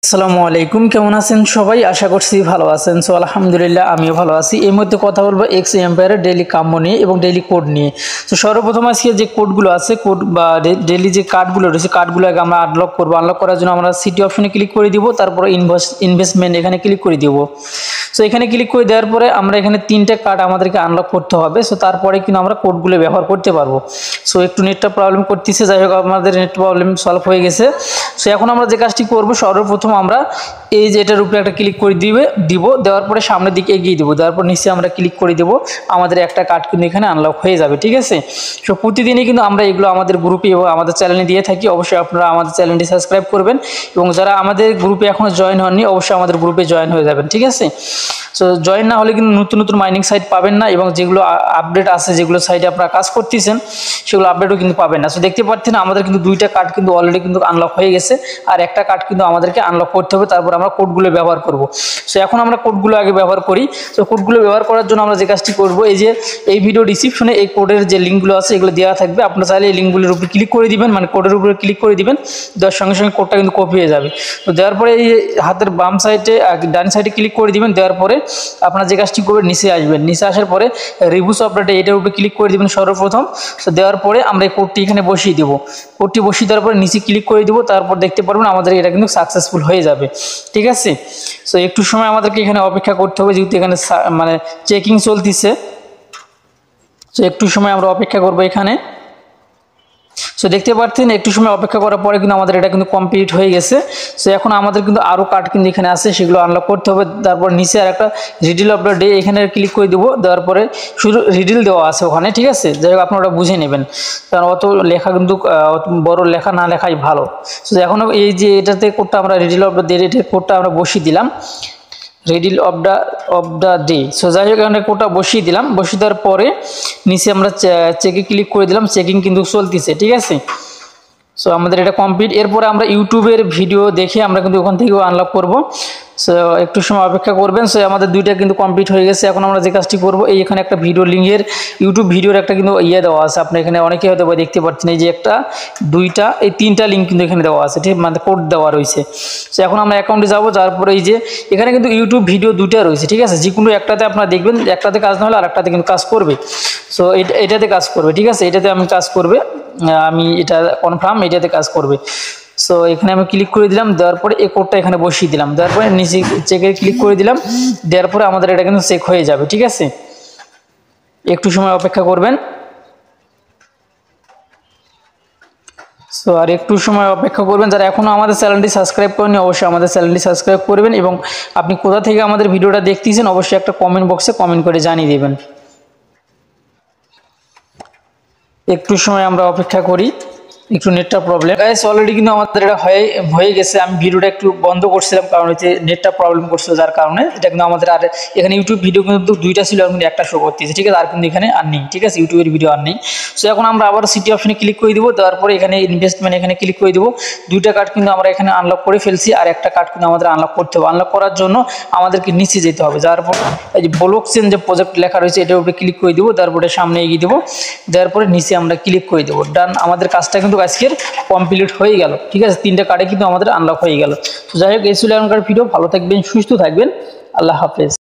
আসসালামু আলাইকুম, কেমন আছেন সবাই? আশা করছি ভালো আছেন। সো আলহামদুলিল্লাহ আমিও ভালো আছি। এই মধ্যে কথা বলবো এক্স এম্পায়ারের ডেইলি কাম্য নিয়ে এবং ডেইলি কোড নিয়ে। তো সর্বপ্রথম আজকে যে কোডগুলো আছে, কোড বা ডেইলি যে কার্ডগুলো রয়েছে, কার্ডগুলো আগে আমরা আনলক করবো। আনলক করার জন্য আমরা সিটি অপশনে ক্লিক করে দিব, তারপরে ইনভেস্টমেন্ট এখানে ক্লিক করে দিব। সো এখানে ক্লিক করে দেওয়ার পরে আমরা এখানে তিনটে কার্ড আমাদেরকে আনলক করতে হবে। সো তারপরে কিন্তু আমরা কোডগুলো ব্যবহার করতে পারবো। সো একটু নেটটা প্রবলেম করতেছে, যাই হোক আমাদের নেট প্রবলেম সলভ হয়ে গেছে। সো এখন আমরা যে কাজটি করবো, সর্বপ্রথম আমরা এই যে এটার উপরে একটা ক্লিক করে দেওয়ার পরে সামনের দিকে এগিয়ে দিব, দেওয়ার পর নিচে আমরা ক্লিক করে দেবো। আমাদের একটা কার্ড কিন্তু এখানে আনলক হয়ে যাবে, ঠিক আছে। সো প্রতিদিনই কিন্তু আমরা এগুলো আমাদের গ্রুপে এবং আমাদের চ্যানেলে দিয়ে থাকি। অবশ্যই আপনারা আমাদের চ্যানেলটি সাবস্ক্রাইব করবেন এবং যারা আমাদের গ্রুপে এখনও জয়েন হননি অবশ্যই আমাদের গ্রুপে জয়েন হয়ে যাবেন, ঠিক আছে। সো জয়েন না হলে কিন্তু নতুন নতুন মাইনিং সাইট পাবেন না এবং যেগুলো আপডেট আছে, যেগুলো সাইটে আপনারা কাজ করতেছেন সেগুলো আপডেটও কিন্তু পাবেন না। সো দেখতে পাচ্ছেন আমাদের কিন্তু দুইটা কার্ড কিন্তু অলরেডি কিন্তু আনলক হয়ে গেছে, আর একটা কার্ড কিন্তু আমাদেরকে আনলক করতে হবে, তারপর আমরা কোডগুলো ব্যবহার করব। সো এখন আমরা কোডগুলো আগে ব্যবহার করি। সো কোডগুলো ব্যবহার করার জন্য আমরা যে কাজটি করব, এই যে এই ভিডিও ডিসক্রিপশনে এই কোডের যে লিঙ্কগুলো আছে এগুলো দেওয়া থাকবে। আপনারা চাইলে এই লিঙ্কগুলোর উপরে ক্লিক করে দিবেন, মানে কোডের উপরে ক্লিক করে দিবেন, দেওয়ার সঙ্গে সঙ্গে কোডটা কিন্তু কপি হয়ে যাবে। তো দেওয়ার পরে এই হাতের বাম সাইডে ডান সাইডে ক্লিক করে দিবেন। দেওয়ার পরে আপনারা যে কাজটি করবেন, নিচে আসবেন, নিচে আসার পরে রিভিউস আপডেটে এটার উপরে ক্লিক করে দিবেন সর্বপ্রথম। তো দেওয়ার পরে আমরা এই কোডটি এখানে বসিয়ে দেবো। কোডটি বসিয়ে দেওয়ার পরে নিচে ক্লিক করে দিব, তারপর দেখতে পারবেন আমাদের এটা কিন্তু সাকসেসফুল হয়ে যাবে, ঠিক আছে। সো একটু সময় আমাদেরকে এখানে অপেক্ষা করতে হবে, যেহেতু এখানে মানে চেকিং চলতেছে। সো একটু সময় আমরা অপেক্ষা করবো এখানে। সো দেখতে পাচ্ছেন একটু সময় অপেক্ষা করার পরে কিন্তু আমাদের এটা কিন্তু কমপ্লিট হয়ে গেছে। সো এখন আমাদের কিন্তু আরও কার্ড কিন্তু এখানে আছে, সেগুলো আনলক করতে হবে। তারপর নিচে আর একটা রিডিল অফ দ্য ডে এখানে ক্লিক করে দেবো। দেওয়ার পরে শুধু রিডিল দেওয়া আছে ওখানে, ঠিক আছে। যাই হোক আপনারা বুঝে নেবেন, কারণ অত লেখা কিন্তু অত বড় লেখা না লেখাই ভালো। সো এখনও এই যে এটাতে কোডটা আমরা রিডিল অফ দ্য ডে এটার কোডটা আমরা বসিয়ে দিলাম, riddle of the day. So যাই হোক এখানে কোডটা বসিয়ে দিলাম। বসিয়ে দেওয়ার পরে নিচে আমরা চেকে ক্লিক করে দিলাম, চেকিং কিন্তু চলতেছে, ঠিক আছে। সো আমাদের এটা কমপ্লিট। এরপরে আমরা ইউটিউবের ভিডিও দেখে আমরা কিন্তু ওখান থেকেও আনলক করব। সো একটু সময় অপেক্ষা করবেন। সো আমাদের দুইটা কিন্তু কমপ্লিট হয়ে গেছে। এখন আমরা যে কাজটি করব, এই এখানে একটা ভিডিও লিঙ্কের ইউটিউব ভিডিওর একটা কিন্তু দেওয়া আছে। আপনি এখানে অনেকে হয়তো দেখতে পাচ্ছেন, এই যে একটা, দুইটা, এই তিনটা লিঙ্ক কিন্তু এখানে দেওয়া আছে, ঠিক মানে কোড দেওয়া রয়েছে। সো এখন আমরা অ্যাকাউন্টে যাবো, যার পরে এই যে এখানে কিন্তু ইউটিউব ভিডিও দুইটা রয়েছে, ঠিক আছে। যে কোনো একটাতে আপনারা দেখবেন, একটাতে কাজ না হলে আরেকটাতে কিন্তু কাজ করবে। সো এটাতে কাজ করবে, ঠিক আছে। এটাতে আমি কাজ করবে, আমি এটা কনফার্ম, এটাতে কাজ করবে। সো এখানে আমি ক্লিক করে দিলাম। দেওয়ার পরে এই কোডটা এখানে বসিয়ে দিলাম। দেওয়ার পরে নিচে চেকে ক্লিক করে দিলাম। দেওয়ার পরে আমাদের এটা কিন্তু চেক হয়ে যাবে, ঠিক আছে। একটু সময় অপেক্ষা করবেন। সো আর একটু সময় অপেক্ষা করবেন। যারা এখনও আমাদের চ্যানেলটি সাবস্ক্রাইব করেনি অবশ্যই আমাদের চ্যানেলটি সাবস্ক্রাইব করবেন এবং আপনি কোথা থেকে আমাদের ভিডিওটা দেখতেছেন অবশ্যই একটা কমেন্ট বক্সে কমেন্ট করে জানিয়ে দেবেন। একটু সময় আমরা অপেক্ষা করি, একটু নেটটা প্রবলেম। গাইস অলরেডি কিন্তু আমাদের এটা হয়ে গেছে। আমি ভিডিওটা একটু বন্ধ করছিলাম, কারণ হচ্ছে নেটটা প্রবলেম করছিল, যার কারণে এটা কিন্তু আমাদের আর এখানে ইউটিউব ভিডিও কিন্তু দুইটা ছিল, কিন্তু একটা শো করতেছে, ঠিক আছে। আর কিন্তু এখানে আর নেই, ঠিক আছে, ইউটিউবের ভিডিও আর নেই। সো এখন আমরা আবার সিটি অপশনে ক্লিক করে দিব। দেওয়ার পরে এখানে ইনভেস্টমেন্ট এখানে ক্লিক করে দিব। দুইটা কার্ড কিন্তু আমরা এখানে আনলক করে ফেলছি, আর একটা কার্ড কিন্তু আমাদের আনলক করতে হবে। আনলক করার জন্য আমাদেরকে নিচে যেতে হবে, যার পর এই যে ব্লকচেন যে প্রজেক্ট লেখা রয়েছে এটার উপরে ক্লিক করে দিব। তারপরে সামনে এগিয়ে দেবো, দেওয়ার পরে নিচে আমরা ক্লিক করে দেবো। ডান, আমাদের কাজটা কিন্তু আজকের কমপ্লিট হয়ে গেল, ঠিক আছে। তিনটা কার্ডে কিন্তু আমাদের আনলক হয়ে গেল। তো যাই হোক এই ছিল এখনকার ভিডিও। ভালো থাকবেন, সুস্থ থাকবেন, আল্লাহ হাফেজ।